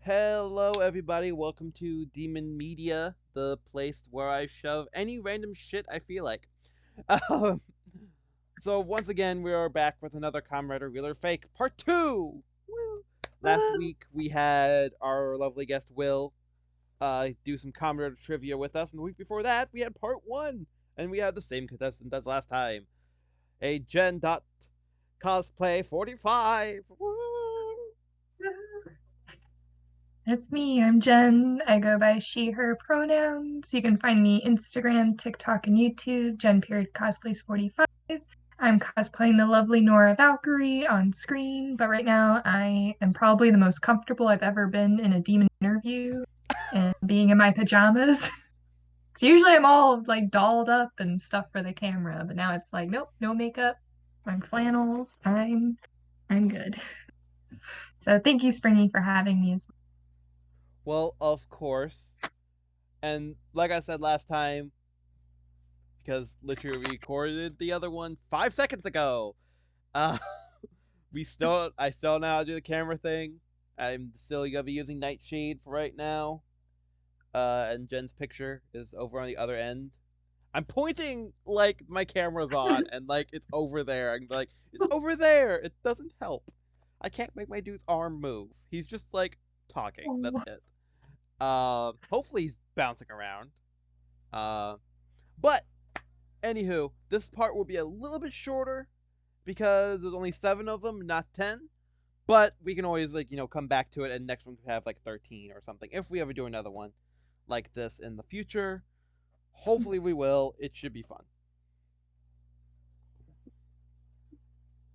Hello, everybody. Welcome to Demon Media, the place where I shove any random shit I feel like. Um, so once again, we are back with another Kamen Rider Real or Fake Part 2! Woo! Last Woo! week, we had our lovely guest, Will, do some Kamen Rider trivia with us, and the week before that, we had Part 1! And we had the same contestant as last time. A Jen dot cosplay 45! Woo! That's me. I'm Jen. I go by she, her pronouns. You can find me Instagram, TikTok, and YouTube, Jen.cosplays45. I'm cosplaying the lovely Nora Valkyrie on screen, but right now I am probably the most comfortable I've ever been in a demon interview and being in my pajamas. 'Cause usually I'm all like dolled up and stuff for the camera, but now it's like, nope, no makeup. I'm flannels. I'm good. So thank you, Springy, for having me as Well, of course. And like I said last time, because literally recorded the other one 5 seconds ago, uh, I still know how to do the camera thing. I'm still gonna be using Nightshade for right now. And Jen's picture is over on the other end. I'm pointing like my camera's on and like it's over there. I'm like, it's over there. It doesn't help. I can't make my dude's arm move. He's just like talking. That's well. it. Hopefully he's bouncing around. Uh, but anywho, this part will be a little bit shorter because there's only 7 of them, not 10. But we can always come back to it, and next one could have like 13 or something if we ever do another one like this in the future. Hopefully we will. It should be fun. It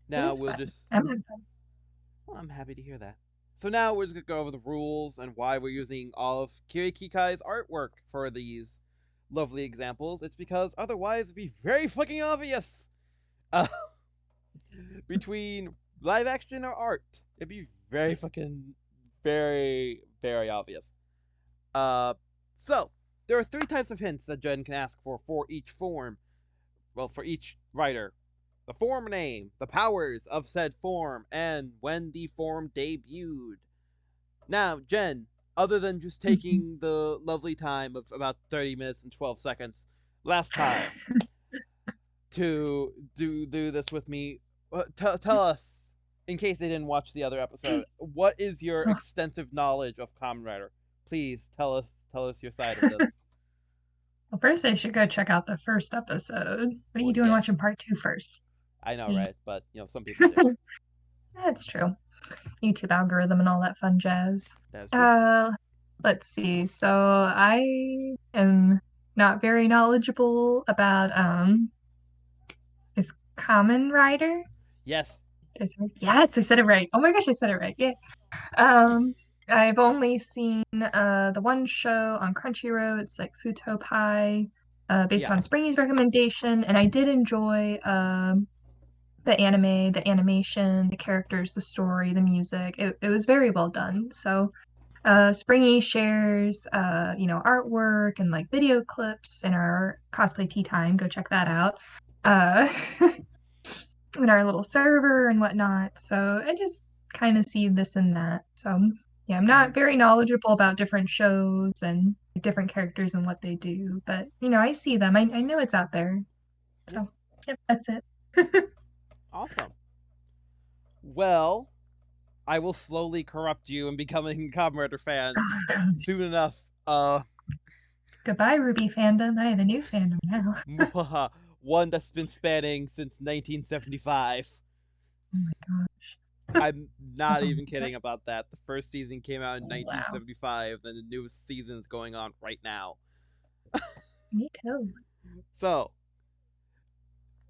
Now is we'll fun. just I'm having fun. Well, I'm happy to hear that. So now we're just gonna go over the rules and why we're using all of KaryaKakikai's artwork for these lovely examples. It's because otherwise it'd be very fucking obvious. Uh, between live action or art, it'd be very fucking very obvious. Uh, so there are 3 types of hints that Jen can ask for each form. Well, for each writer. The form name, the powers of said form, and when the form debuted. Now, Jen, other than just taking the lovely time of about 30 minutes and 12 seconds last time to do this with me, tell us, in case they didn't watch the other episode, what is your Oh, extensive knowledge of Kamen Rider? Please tell us your side of this. well, first I should go check out the first episode. What are you Well, doing yeah, watching part two first? I know, Me. right? But some people do. That's true. YouTube algorithm and all that fun jazz. That is true. Uh, let's see. So I am not very knowledgeable about is Kamen Rider. Yes. Yes, I said it right. Oh my gosh, I said it right. Yeah. Um, I've only seen the one show on Crunchyroll. It's like Futo Pai, based Yeah. on Springy's recommendation, and I did enjoy the anime, the animation, the characters, the story, the music. It was very well done. So Springy shares artwork and like video clips in our cosplay tea time. Go check that out. Uh, in our little server and whatnot. So I just kind of see this and that. So yeah, I'm Mm-hmm. not very knowledgeable about different shows and different characters and what they do, but I see them. I know it's out there. Yeah. So yep, that's it. Awesome. Well, I will slowly corrupt you and becoming a Kamen Rider fan soon enough. Goodbye, Ruby fandom. I have a new fandom now. One that's been spanning since 1975. Oh my god, I'm that's not a even lot. kidding about that. The first season came out in Wow. 1975, and the newest season is going on right now. Me too. So,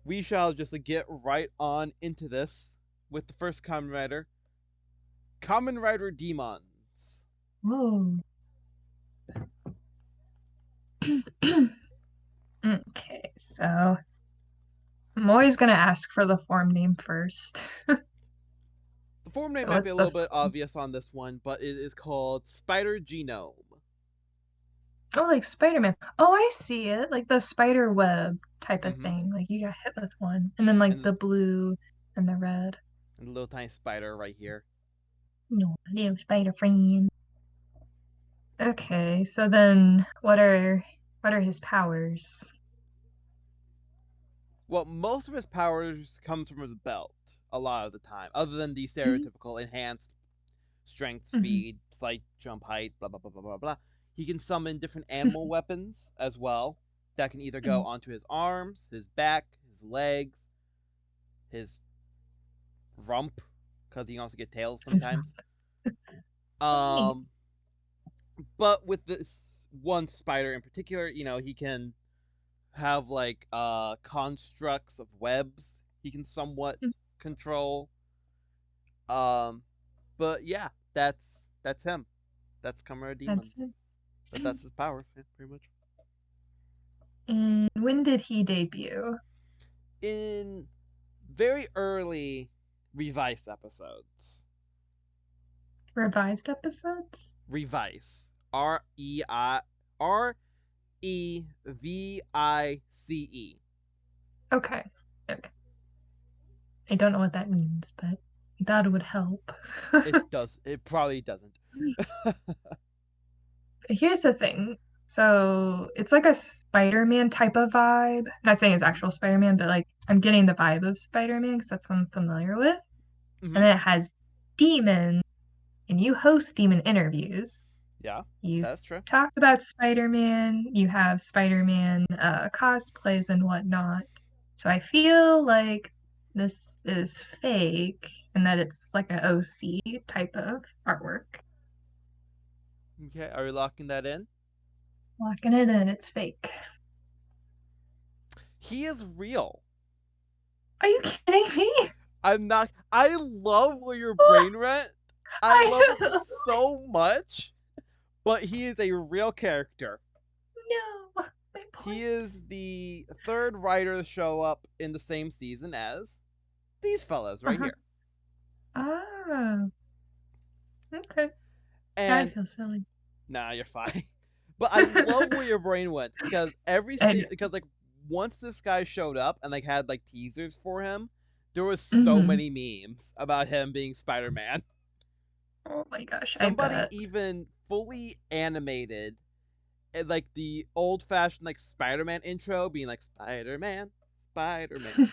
we shall just get right on into this with the first Kamen Rider, Kamen Rider Demons. Whoa. Okay, so I'm always gonna ask for the form name first. The form name So might be what's a the little bit obvious on this one, but it is called Spider Genome. Oh, like Spider-Man. Oh, I see it. Like the spider web type of Mm-hmm. thing. Like you got hit with one. And then like And the blue and the red. a little tiny spider right here. No, little spider friend. Okay, so then what are his powers? Well, most of his powers comes from his belt a lot of the time, other than the Mm-hmm. stereotypical enhanced strength, Mm-hmm. speed, slight jump height, blah blah blah blah blah blah. He can summon different animal weapons as well that can either go onto his arms, his back, his legs, his rump, because he can also get tails His rump. sometimes. Neat. Um, but with this one spider in particular, he can have like constructs of webs he can somewhat control. Um, but yeah, that's him. That's Chimera That's Demons. it. But that's his power, yeah, pretty much. And when did he debut? In very early Revice episodes. Revised episodes? Revice. REVICE. Okay. Okay. I don't know what that means, but I thought it would help. It probably doesn't. Here's the thing. So it's like a Spider-Man type of vibe. Not saying it's Mm-hmm. actual Spider-Man, but like I'm getting the vibe of Spider-Man because that's what I'm familiar with. Mm-hmm. And then it has demons, and you host demon interviews. Yeah, You that's true. talk about Spider-Man, you have Spider-Man cosplays and whatnot. So I feel like this is fake and that it's like an OC type of artwork. Okay, are we locking that in? Locking it in, it's fake. He is real. Are you kidding me? I'm not. I love where your brain went. I love I it so much. But he is a real character. no, my He point. is the third writer to show up in the same season as these fellas right Uh-huh. here. Ah, okay. Now I And feel silly. nah, you're fine. But I love where your brain went because And like once this guy showed up and like had like teasers for him, there was so mhm. many memes about him being Spider-Man. Oh my gosh, I Somebody bet. even fully animated like the old-fashioned like Spider-Man intro being like Spider-Man, Spider-Man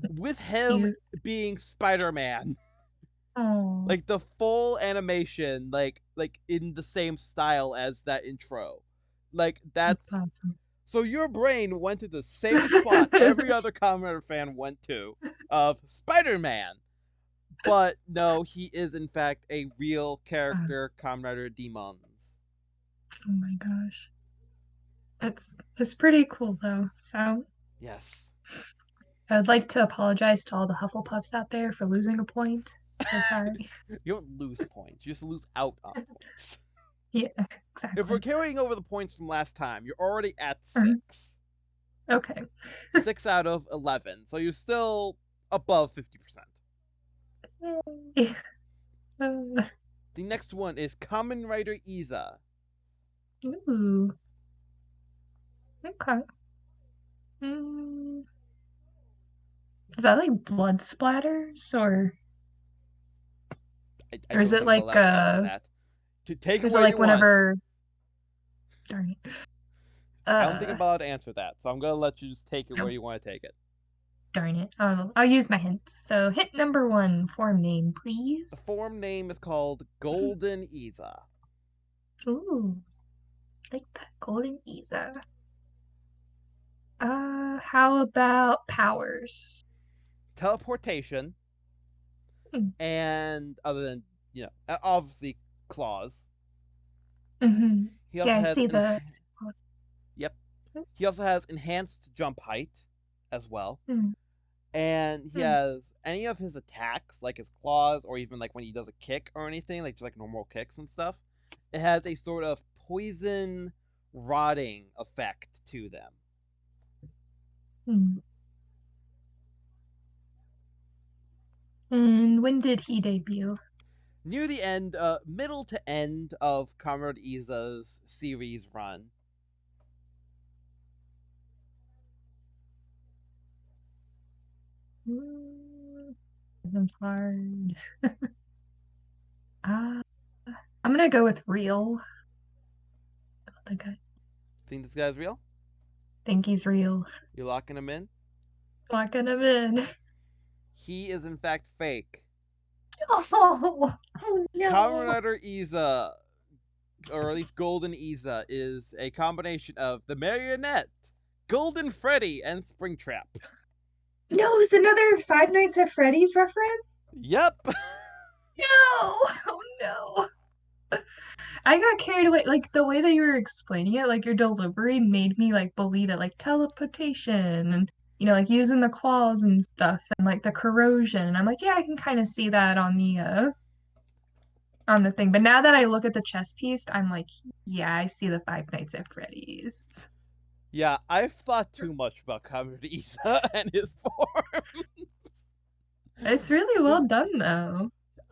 with him Cute. being Spider-Man. Oh, Like the full animation like in the same style as that intro. Like that's that's awesome. so your brain went to the same spot every other Kamen Rider fan went to of Spider-Man. But no, he is in fact a real Oh character Kamen Rider Demons. oh my gosh. It's pretty cool though. So Yes. I would like to apologize to all the Hufflepuffs out there for losing a point. So sorry. You don't lose points, you just lose out on points. Yeah, If we're exactly. carrying over the points from last time, you're already at Mhm. 6. Okay. 6 out of 11. So you're still above 50%. Yay. The next one is Kamen Rider Izza. Ooh. Okay. Mm, is that like blood splatters I or is don't it think I'm like allowed to answer that. To take it is it where you like want. whenever darn it. I don't think I'm Uh allowed to answer that, so I'm gonna let you just take it where no, you want to take it. darn it. I'll use my hints. So hint number one, form name, The please. form name is called Golden Izza. Ooh, like that golden Izza. How about powers? Teleportation, Hmm. and other than, obviously claws. Mm-hmm. He Yeah, also I has see the. yep. He also has enhanced jump height as well. Mm, And he mm, has any of his attacks, like his claws, or even like when he does a kick or anything, like just like normal kicks and stuff, it has a sort of poison rotting effect to them. mm. And when did he debut? Near the end, middle to end of Comrade Izza's series run. Mm, this one's hard. Uh, I'm gonna go with real. the guy. Think this guy's real? Think he's real. You locking him in? Locking him in. He is in fact fake. Oh Kamen no. Rider Izza, or at least Golden Izza, is a combination of the Marionette, Golden Freddy, and Springtrap. No, it's another Five Nights at Freddy's reference? Yep. No. Oh no. I got carried away. Like the way that you were explaining it, like your delivery made me like believe it, like teleportation and like using the claws and stuff and like the corrosion. I'm like, yeah, I can kind of see that on the thing. But now that I look at the chess piece, I'm like, yeah, I see the Five Nights at Freddy's. Yeah, I've thought too much about Kamen Rider Izza and his form. It's really well done though.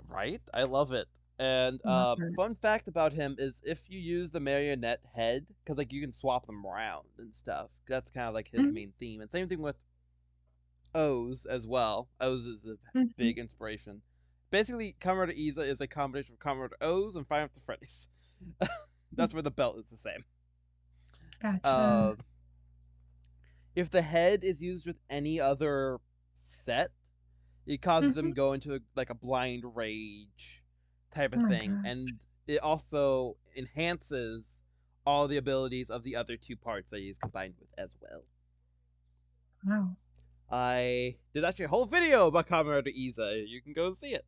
Right? I love it. And Love it. fun fact about him is if you use the marionette head, because like you can swap them around and stuff. That's kind of like his main theme. And same thing with O's as well. O's is a Mhm. big inspiration. Basically, Kamen Rider Izza is a combination of Kamen Rider O's and Five Nights at Freddy's. That's where the belt is the same. Gotcha. Uh, if the head is used with any other set, it causes him Mhm. to go into like a blind rage type Oh of my thing, God. and it also enhances all the abilities of the other two parts that he's combined with as well. Wow. I did actually a whole video about Kamen Rider Izza. You can go see it.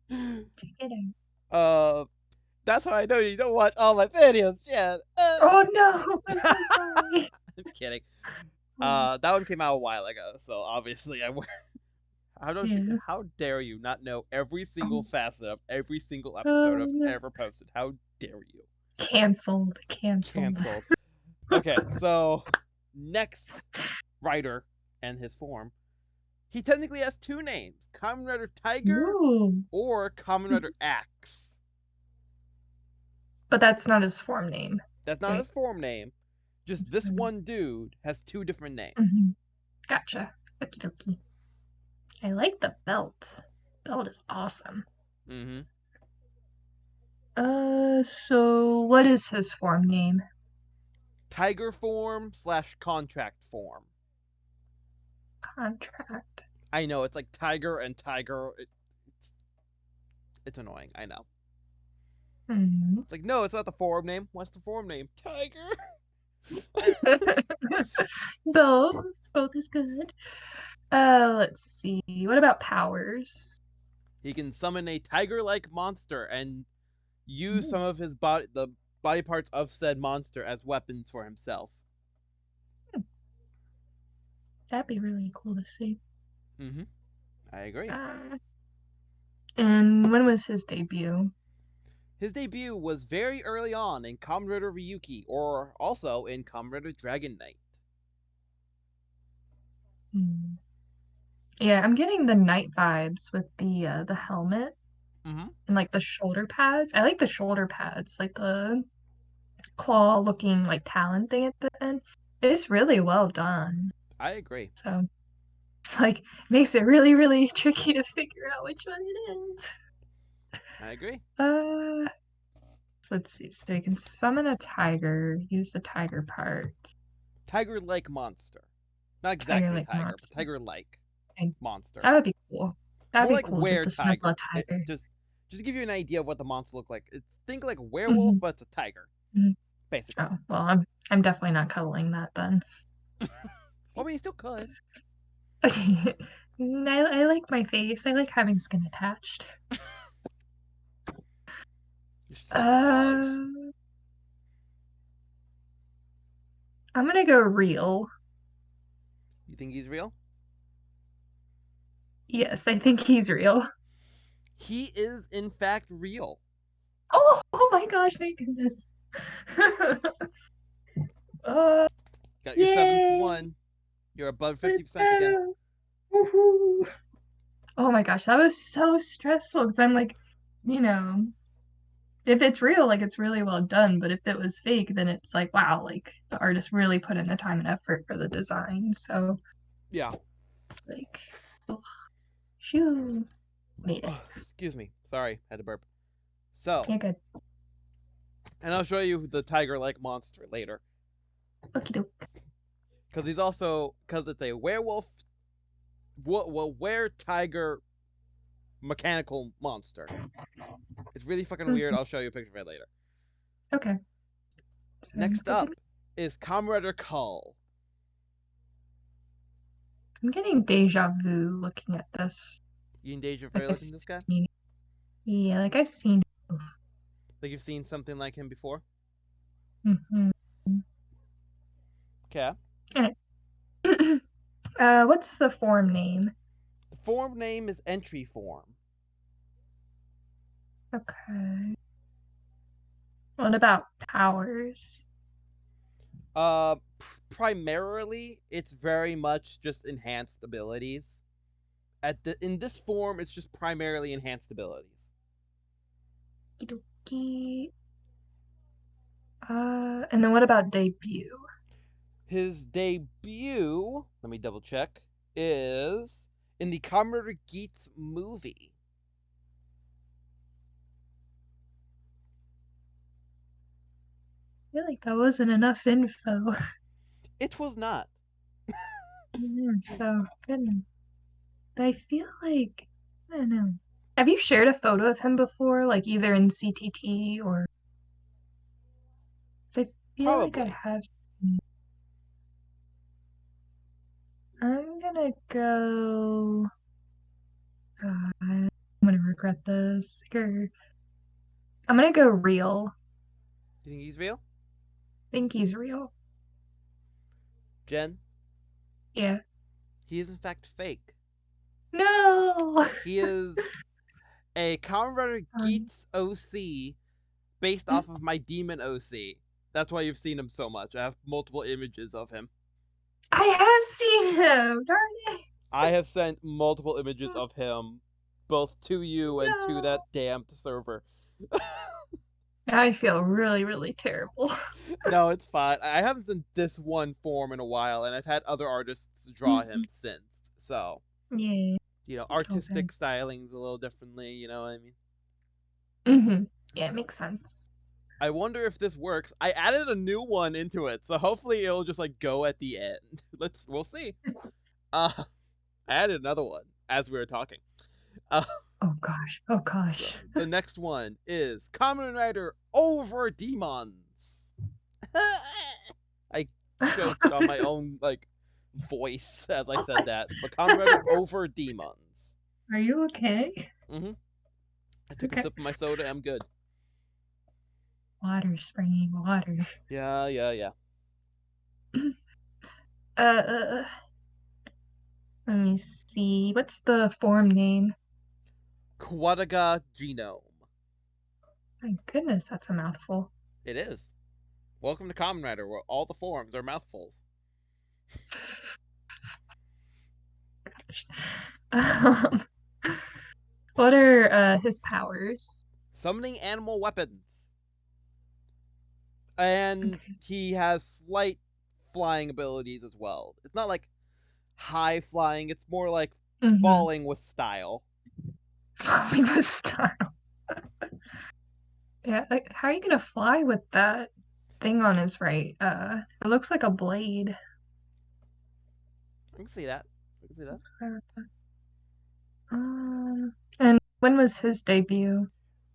Check it out. uh, that's how I know you don't watch all my videos, Jen. Oh no, I'm so sorry. I'm kidding. Oh, That one came out a while ago, so obviously I. How don't you? yeah. How dare you not know every single Oh, facet of every single episode oh I've no. ever posted? How dare you? Canceled. Canceled. Cancelled. Okay, so next writer and his form, he technically has two names: Kamen Rider Tiger Ooh. or Kamen Rider Axe. But that's not his form name, That's not right? his form name. Just this one dude has two different names. Mm-hmm. Gotcha. Okie dokie. I like the belt. Belt is awesome. Mm-hmm. So what is his form name? Tiger form / contract form. Contract. I know it's like tiger and tiger. It's annoying. I know. Hmm. It's like no, it's not the form name. What's the form name? Tiger. Both. Both is good. Let's see. What about powers? He can summon a tiger-like monster and use Ooh, some of the body parts of said monster as weapons for himself. that'd be really cool to see. Mm-hmm. I agree. Uh, and when was his debut? His debut was very early on in Kamen Rider Ryuki, or also in Kamen Rider Dragon Knight. Hmm. Yeah, I'm getting the night vibes with the helmet Mm-hmm. and like the shoulder pads. I like the shoulder pads, like the claw looking like talon thing at the end. It's really well done. I agree. So it's like makes it really, really tricky to figure out which one it is. I agree. Uh, let's see. So you can summon a tiger, use the tiger part. Tiger-like monster. Not Tiger exactly like tiger, but monster. tiger-like Okay. monster. That would be cool. That'd More be like cool just were to snuggle a tiger. tiger. Just to give you an idea of what the monster look like. Think like werewolf, Hmm. but it's a tiger, Hmm. basically. Oh, well, I'm definitely not cuddling that then. Well, I mean, you still could. I like my face. I like having skin attached. You should have claws. Uh, I'm gonna go real. You think he's real? Yes, I think he's real. He is, in fact, real. Oh my gosh, thank goodness. uh, Got your seventh yay! one. You're above Let's 50% again. go. Woohoo. Oh my gosh, that was so stressful because I'm like, you know, if it's real, like it's really well done, but if it was fake, then it's like, wow, like the artist really put in the time and effort for the design. So Yeah. it's like, oh, shoo, made it. Excuse me. Sorry, had to burp. So, Yeah, good. And I'll show you the tiger-like monster later. Okie doke. Because it's a werewolf, were-tiger mechanical monster. It's really fucking weird. I'll show you a picture of it later. Okay. Next up is Comrade Kull. I'm getting deja vu looking at this. You in deja vu looking at this guy? Yeah, like I've seen. Like you've seen something like him before? Mm-hmm. Okay. What's the form name? The form name is Entry Form. Okay. What about powers? Primarily, it's very much just enhanced abilities. In this form, it's just primarily enhanced abilities. Okie. And then what about debut? His debut, let me double check, is in the KaryaKakiki movie. I feel like that wasn't enough info. It was not. So goodness. But I feel like I don't know. Have you shared a photo of him before, like either in CTT or? 'Cause I feel like I Probably. have. I'm gonna go. God, I'm gonna regret this. I'm gonna go real. You think he's real? Think he's real. Jen? Yeah. He is in fact fake. No. He is a KaryaKakiki OC based off of my demon OC. That's why you've seen him so much. I have multiple images of him. I have seen him. Darn it. I have sent multiple images of him, both to you and to No. that damned server. I feel really, really terrible. No, it's fine. I haven't seen this one form in a while, and I've had other artists draw him since. So, Yeah. artistic styling's a little differently, you know what I mean? Mm-hmm. Yeah, it makes sense. I wonder if this works. I added a new one into it, so hopefully it'll just like go at the end. We'll see. I added another one as we were talking. Oh gosh. Oh gosh. So the next one is Kamen Rider Over Demons. I choked on my own voice as I said that. But Kamen Rider Over Demons. Are you okay? Mm-hmm. I took a sip of my soda. I'm good. Water, Springy, water. Yeah. Let me see. What's the form name? Quadaga Genome. My goodness, that's a mouthful. It is. Welcome to Kamen Rider, where all the forms are mouthfuls. Gosh. What are his powers? Summoning animal weapons. And he has slight flying abilities as well. It's not like high flying, it's more like falling with style. Falling with style. Yeah, like how are you gonna fly with that thing on his right? It looks like a blade. I can see that. And when was his debut?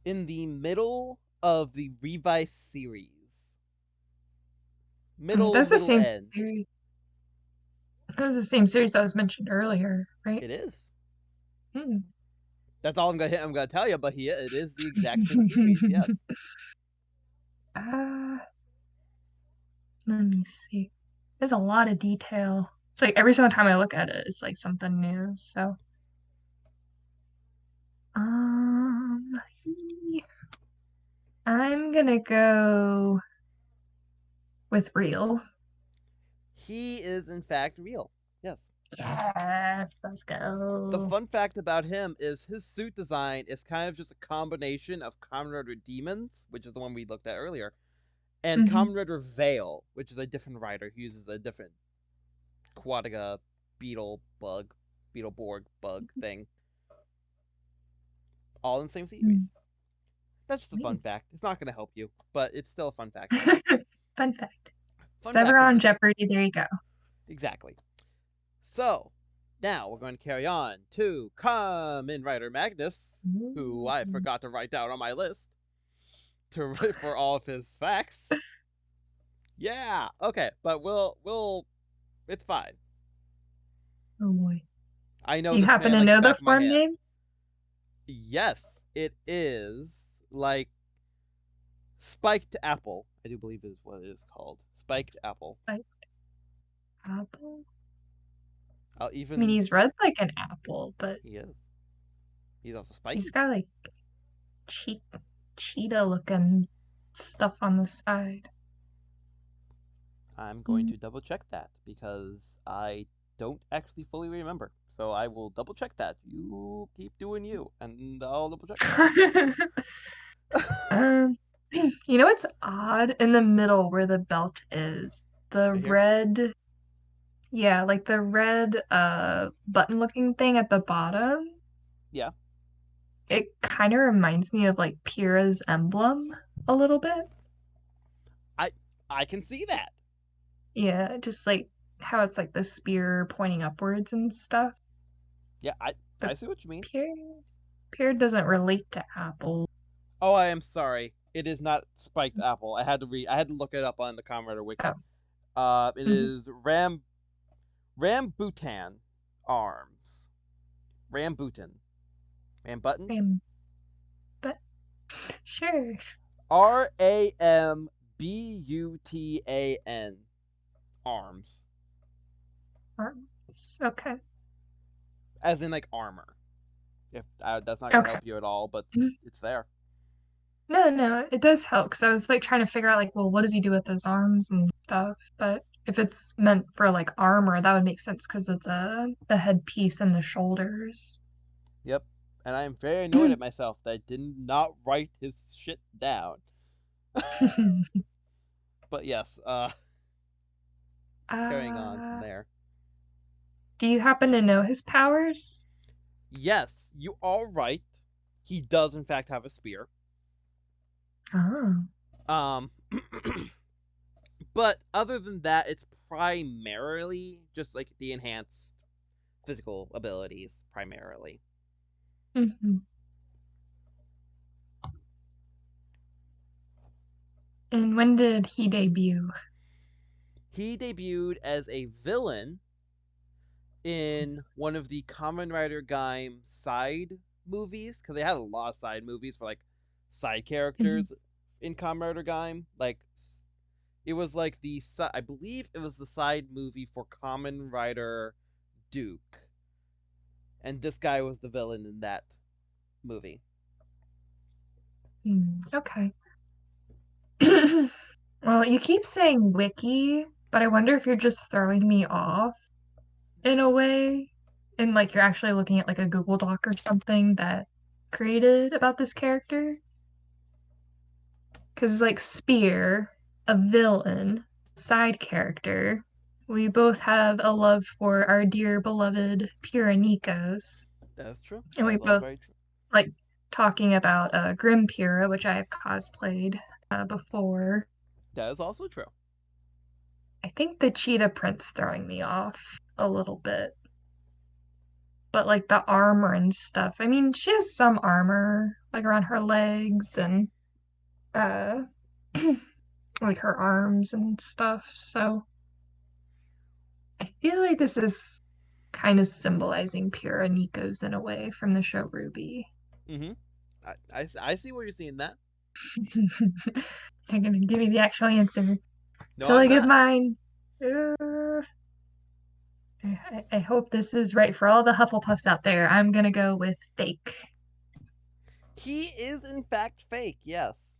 In the middle of the Revice series. That's the Middle same end. series. That was the same series that was mentioned earlier, right? It is. Hmm. That's all I'm gonna tell you, but it is the exact same series, yes. Let me see. There's a lot of detail. It's like every single time I look at it, it's like something new. So, um, I'm gonna go with real. He is in fact real. Yes. Yes, let's go. The fun fact about him is his suit design is kind of just a combination of Kamen Rider Demons, which is the one we looked at earlier, and Kamen Rider Veil, which is a different rider who uses a different Quadaga Beetleborg bug thing. All in the same series. That's just a fun Nice. fact. It's not going to help you, but it's still a fun fact. Fun fact. If it's Fun ever fact of on the day. Jeopardy, there you go. Exactly. So, now we're going to carry on to Kamen Rider Magnus, who I Ooh. forgot to write down on my list for all of his facts. Yeah, okay, but we'll it's fine. Oh boy. I Do know you this happen man to like the know the back of my form hand. name? Yes, it is like spiked apple. I do believe is what it is called. Spiked apple. Like apple? I'll I mean, even he's red like an apple, but he is. He's also he's spiky. got like che cheetah looking stuff on the side. I'm going Mm. to double check that because I don't actually fully remember. So I will double check that. You keep doing you, and I'll double check. Um, you know what's odd? In the middle where the belt is, the Right here? red, yeah, like the red button looking thing at the bottom, Yeah. it kind of reminds me of like Pyrrha's emblem a little bit. I I can see that. Yeah, just like how it's like the spear pointing upwards and stuff. Yeah, But I see what you mean. Pyrrha doesn't relate to Apple. Oh, I am sorry. It is not spiked apple. I had to look it up on the Comrade Oh, wiki. It mhm. is Rambutan arms. Rambutan. Rambutton? Same, but sure. Rambutan arms. Arms. Okay. As in like armor. If that's not gonna Okay. help you at all, but Mhm. it's there. No, no, it does help because I was like trying to figure out like, well, what does he do with those arms and stuff? But if it's meant for like armor, that would make sense because of the headpiece and the shoulders. Yep. And I am very annoyed at myself that I did not write his shit down. But yes, carrying on from Uh, there. do you happen to know his powers? Yes, you are right. He does in fact have a spear. Oh. Um but other than that, it's primarily just like the enhanced physical abilities primarily. Hmm. And when did he debut? He debuted as a villain in one of the Kamen Rider Gaim side movies because they had a lot of side movies for like side Mhm. characters in Kamen Rider Gaim. Like it was like I believe it was the side movie for Kamen Rider Duke, and this guy was the villain in that movie. Okay. Well, you keep saying wiki, but I wonder if you're just throwing me off in a way, and like you're actually looking at like a Google Doc or something that created about this character. Because like Spear, a villain, side character, we both have a love for our dear beloved Pyrrhanikos, That is true. and That we is all both very true. like talking about Grim Pyrrha, which I have cosplayed before. That is also true. I think the cheetah print's throwing me off a little bit. But like the armor and stuff. I mean, she has some armor like around her legs and uh like her arms and stuff. So I feel like this is kind of symbolizing Pyrrha Nikos in a way from the show Ruby. Mm-hmm. I see where you're seeing that. They're gonna give me the actual answer No, till I'm I give not. mine. Uh, I hope this is right for all the Hufflepuffs out there. I'm gonna go with fake. He is in fact fake, yes.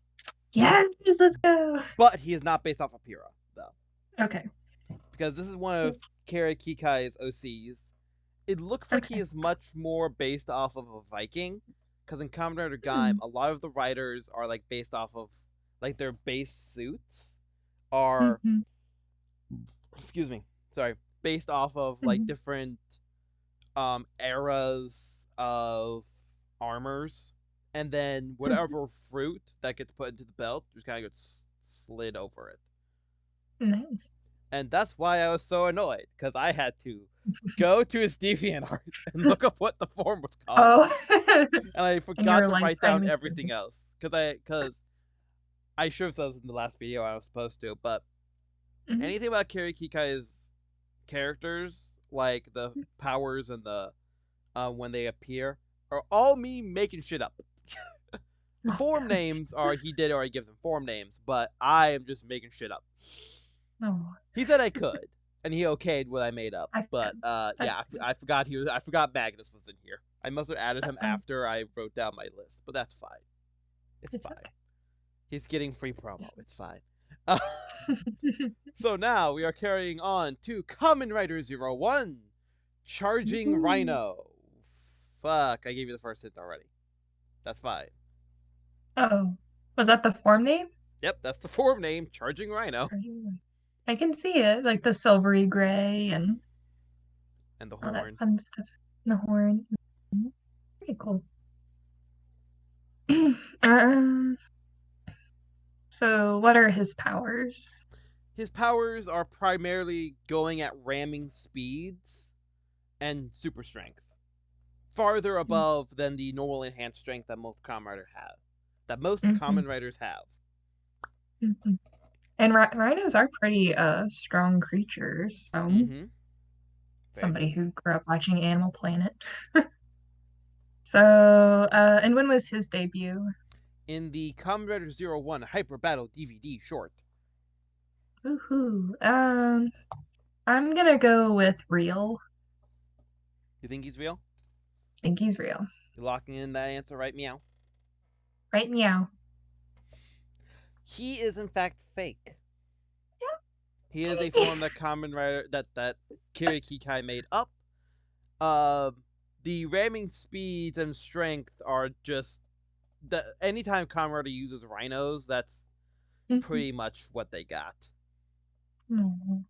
Yes, let's go. But he is not based off of Pyrrha, though. Okay. Because this is one of KaryaKakikai's OCs. It looks like he Okay. is much more based off of a Viking. Because in Kamen Rider Gaim, Hmm. a lot of the writers are like based off of like their base suits are Hmm. excuse me, sorry, based off of like Hmm. different eras of armors and then whatever fruit that gets put into the belt just kind of gets slid over it. Nice. And that's why I was so annoyed, because I had to go to his DeviantArt and look up what the form was called. Oh. And I And you forgot were to like write trying down to everything search. else. Because I should have said this in the last video, I was supposed to, but Mhm. anything about KaryaKakikai's characters, like the powers and the when they appear, are all me making shit up. The Oh, form gosh. names are he did already give them form names, but I am just making shit up. No. He said I could, and he okayed what I made up. That's But good. yeah, That's good. I forgot I forgot Magnus was in here. I must have added him Oh, after I wrote down my list, but that's fine. It's it's fine. okay. He's getting free promo. It's fine. Uh, so now we are carrying on to Kamen Rider 01, Charging Ooh. Rhino. Fuck, I gave you the first hint already. That's fine. Oh, was that the form name? Yep, that's the form name, Charging Rhino. I can see it, like the silvery gray and And the all that horn. fun stuff. The horn. Pretty cool. um, so what are his powers? His powers are primarily going at ramming speeds and super strength. Farther above than the normal enhanced strength that most Kamen Riders have. That most Mm-hmm. Kamen Riders have. Mm-hmm. And rhinos are pretty strong creatures. So Mm-hmm. Very somebody true. who grew up watching Animal Planet. So, and when was his debut? In the Kamen Rider 01 Hyper Battle DVD short. Woohoo. I'm gonna go with real. You think he's real? I think he's real. You're locking in that answer, right? Meow. Right, meow. He is in fact fake. He is a Yeah. form that Kamen Rider that KaryaKakiki made up. The ramming speeds and strength are just that anytime Kamen Rider uses rhinos, that's pretty much what they got. Oh,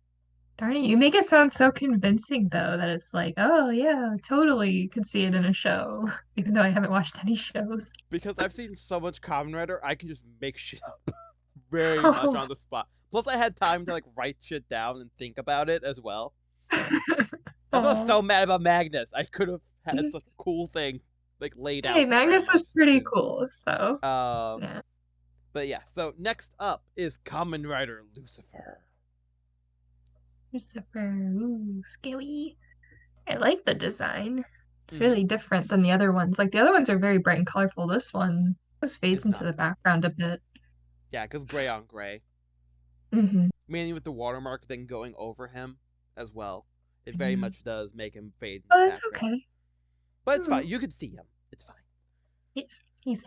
darn it, you make it sound so convincing though that it's like, oh yeah, totally could see it in a show, even though I haven't watched any shows. Because I've seen so much Kamen Rider, I can just make shit up very much Oh. on the spot. Plus, I had time to like write shit down and think about it as well. That's what I was Oh. so mad about Magnus. I could have had such a cool thing like laid Hey, out for him Magnus or was pretty something. cool, so Um, yeah. but yeah. So next up is Kamen Rider Lucifer. Lucifer, ooh, scary. I like the design. It's Mm-hmm. really different than the other ones. Like the other ones are very bright and colorful. This one just fades Is into not. the background a bit. Yeah, because gray on gray. Mm-hmm. Mainly with the watermark then going over him as well. It very much does make him fade in the Oh, it's background. okay. But it's fine. Ooh, You can see him. It's fine. he's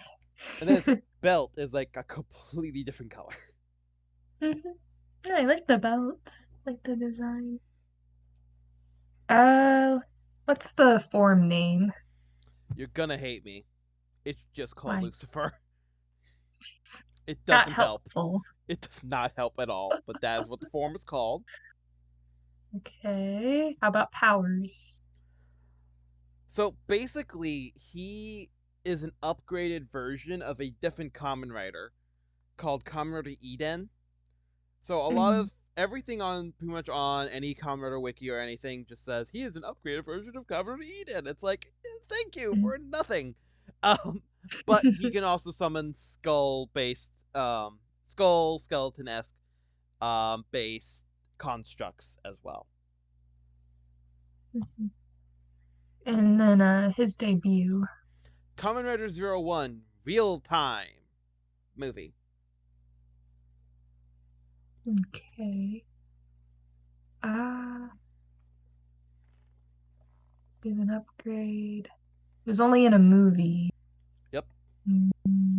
And then his there. belt is like a completely different color. Mm-hmm. Yeah, I like the belt. Like the design. What's the form name? You're gonna hate me. It's just called Why? Lucifer. It Not doesn't help. helpful. It does not help at all. But that is what the form is called. Okay. How about powers? So basically, he is an upgraded version of a different Kamen Rider called Kamen Rider Eden. So a lot Mm. of everything on pretty much on any Kamen Rider wiki or anything just says he is an upgraded version of Kamen Rider Eden. It's like, thank you Mm. for nothing. Um, but he can also summon skull skeleton esque based constructs as well. And then his debut. Kamen Rider 01 Real Time movie. Okay. Ah, with an upgrade. It was only in a movie. Yep. Mm.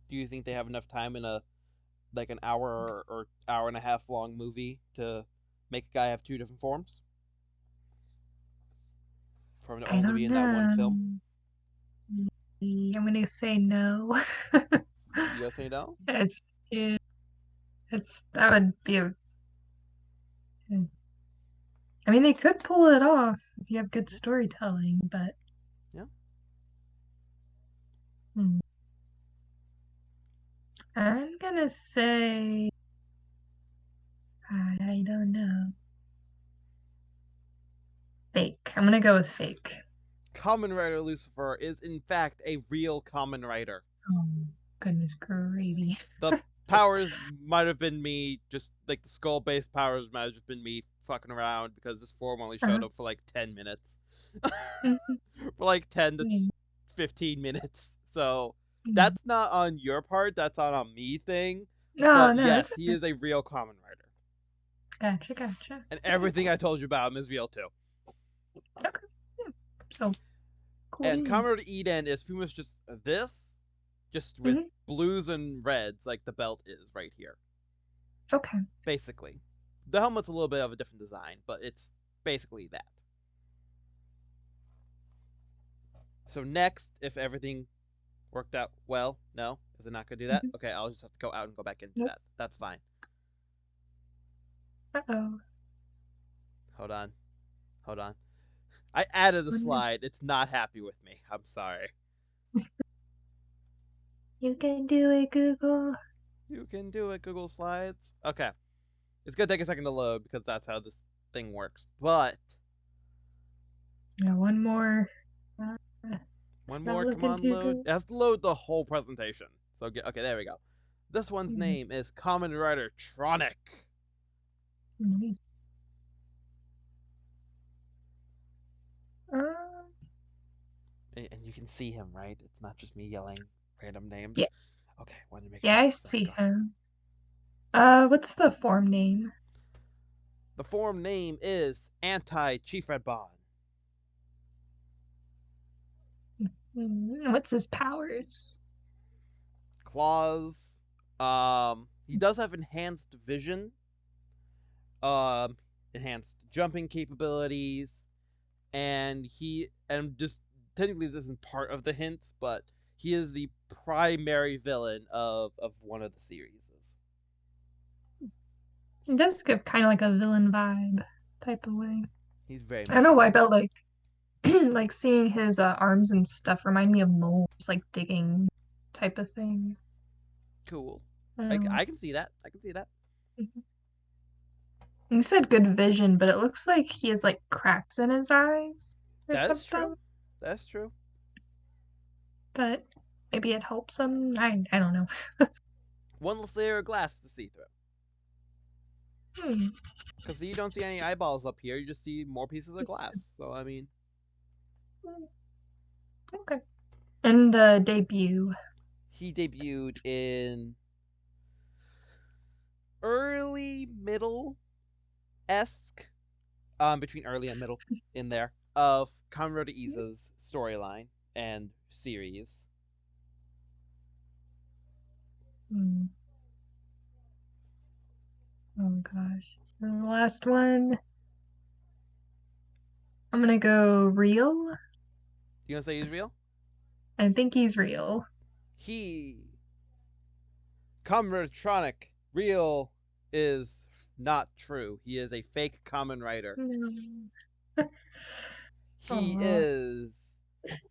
Do you think they have enough time in a like an hour or hour and a half long movie to make a guy have two different forms? For him to I only be don't in that one film? know. I'm gonna say no. You gonna say no? It's it, it's that would be a. I mean, they could pull it off if you have good storytelling, but Yeah. I'm gonna say I don't know. Fake. I'm gonna go with fake. Kamen Rider Lucifer is in fact a real Kamen Rider. Oh, goodness gravy. The powers might have been me, just like the skull based powers might have just been me fucking around because this form only showed Uh-huh. up for like 10 minutes. Mhm. For like 10 to Mm, 15 minutes. So mm. that's not on your part, that's on a me thing. No, But no, yes, it's he okay. is a real Kamen Rider. Gotcha, gotcha. And everything I told you about him is real too. Okay. Yeah. So cool And Kamen beans. Rider Eden is pretty much just this, just with Hmm. blues and reds like the belt is right here. Okay. Basically. The helmet's a little bit of a different design, but it's basically that. So next, if everything worked out well, no? Is it not going to do that? Hmm. Okay, I'll just have to go out and go back into Nope. that. That's fine. Uh-oh. Hold on. Hold on. I added a Oh, no. slide. It's not happy with me. I'm sorry. You can do it, Google. You can do it, Google Slides. Okay. It's going to take a second to load because that's how this thing works. But Yeah, one more. Uh, it's one not more, come looking on, too load. good. It has to load the whole presentation. So, okay, there we go. This one's Mhm. name is Kamen Rider Tronic. Mhm. Uh, And you can see him, right? It's not just me yelling random names. yeah, Okay, wanted to make yeah, sure. I So there we see go. him. What's the form name? The form name is Anti-Chief Red Bond. What's his powers? Claws. He does have enhanced vision, um, enhanced jumping capabilities, and just technically this isn't part of the hints, but he is the primary villain of one of the series. It does give kind of like a villain vibe type of way. He's very I don't much know so. why, but like, like seeing his arms and stuff remind me of moles, like digging type of thing. Cool. I don't know. I can see that. I can see that. Mhm. You said good vision, but it looks like he has like cracks in his eyes or That is true. something. That's true. But maybe it helps him. I don't know. One less layer of glass to see through. Hmm. Because you don't see any eyeballs up here, you just see more pieces of glass. So, I mean, Okay. And the debut. he debuted in early middle esque, between early and middle in there, of Kamen Rider Izza's storyline and series. Hmm. Oh gosh. And the last one, I'm gonna go real. You gonna say he's real? I think he's real. He, Kamen Rider Tronic, real is not true. He is a fake Kamen Rider. No. He Aw. is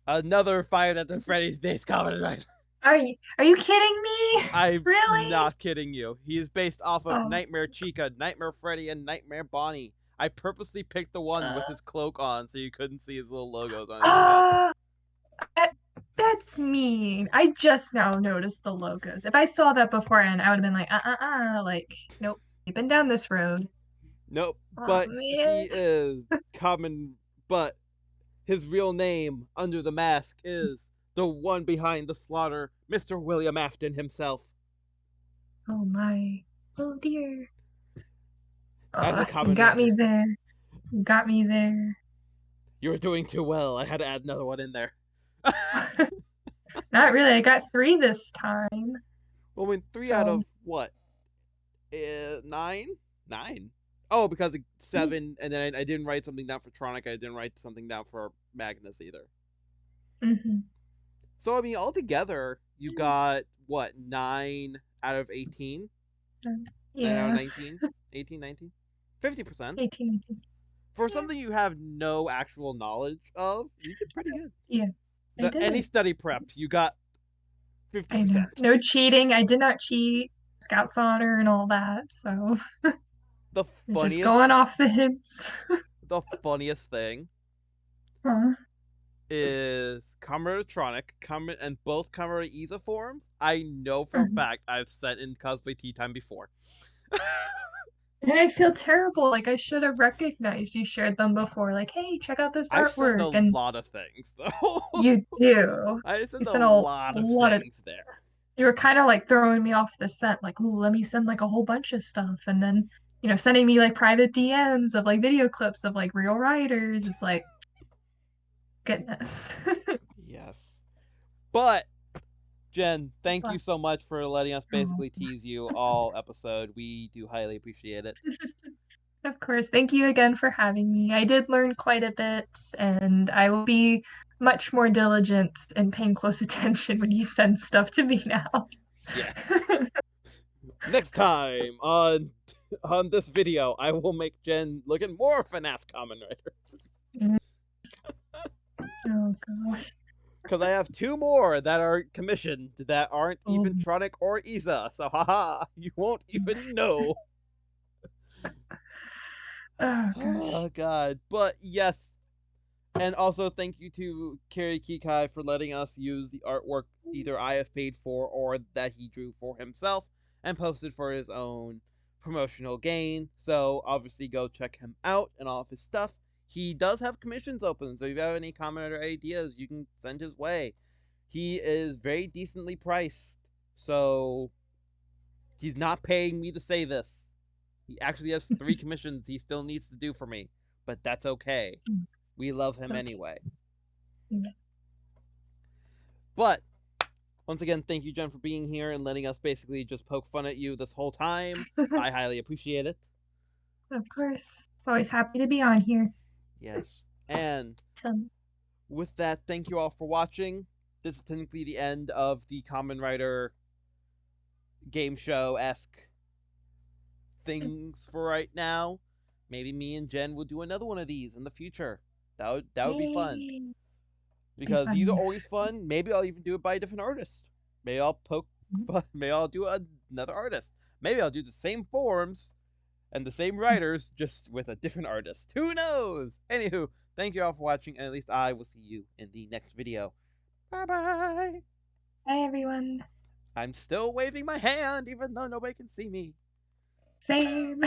another Five Nights at Freddy's based Kamen Rider. Are you kidding me? I'm Really? not kidding you. He is based off of Oh. Nightmare Chica, Nightmare Freddy, and Nightmare Bonnie. I purposely picked the one with Uh, his cloak on so you couldn't see his little logos on his chest. uh, that- that's mean. I just now noticed the logos. If I saw that beforehand, I would have been like, like, nope, we've been down this road. Nope, Oh but man. he is common. But his real name under the mask is the one behind the slaughter, Mr. William Afton himself. Oh my. Oh dear. As a You Kamen got me Rider, there. You got me there. you were doing too well. I had to add another one in there. Not really. I got three this time. Well, I mean, three out So, of what? Nine? Nine. Oh, because seven, and then I didn't write something down for Tronic. I didn't write something down for Magnus either. mhm. So I mean, altogether, you got what, 9 out of 18, nine out of Yeah, 19, 18, 19, 50%. 18. For Yeah, something you have no actual knowledge of, you did pretty good. yeah, I Any did. study prep, you got I know. 50%. No cheating. I did not cheat. Scout's honor and all that. So The it's just going funniest, off the hints. the funniest thing Huh. is Tronic, and both Izza forms. I know for a Mhm. fact I've sent in cosplay tea time before. And I feel terrible. Like I should have recognized you shared them before. Like, hey, check out this I send a artwork. And lot of things though. you do. I You send a sent a lot of lot of. things there. You were kind of like throwing me off the scent. Like, ooh, let me send like a whole bunch of stuff. And then, sending me like private DMs of like video clips of like real writers. It's like, goodness. Yes. But Jen, thank you But, so much for letting us oh. basically tease you all episode. We do highly appreciate it. Of course. Thank you again for having me. I did learn quite a bit, and I will be much more diligent and paying close attention when you send stuff to me now. Yeah. Next time on this video, I will make Jen looking more FNAF Kamen Rider. Oh gosh. Because I have two more that are commissioned that aren't Oh, even Tronic or Izza. So haha, you won't even know. oh gosh. Oh god. But yes. And also thank you to KaryaKakiki for letting us use the artwork either I have paid for or that he drew for himself and posted for his own promotional gain. So obviously go check him out and all of his stuff. He does have commissions open, so if you have any comment or ideas, you can send his way. He is very decently priced, so he's not paying me to say this. He actually has 3 commissions he still needs to do for me, but that's okay. We love him It's okay. anyway. Yes. But once again, thank you, Jen, for being here and letting us basically just poke fun at you this whole time. I highly appreciate it. Of course. It's always happy to be on here. Yes. And So, with that, thank you all for watching. This is technically the end of the Kamen Rider game show esque things for right now. Maybe me and Jen will do another one of these in the future. That would be fun. yay. Be Because these are fun. always fun. Maybe I'll even do it by a different artist. Maybe I'll poke fun. Maybe I'll do another artist. Maybe I'll do the same forms and the same writers, just with a different artist. Who knows? Anywho, thank you all for watching, and at least I will see you in the next video. Bye bye. Bye, everyone. I'm still waving my hand, even though nobody can see me. Same.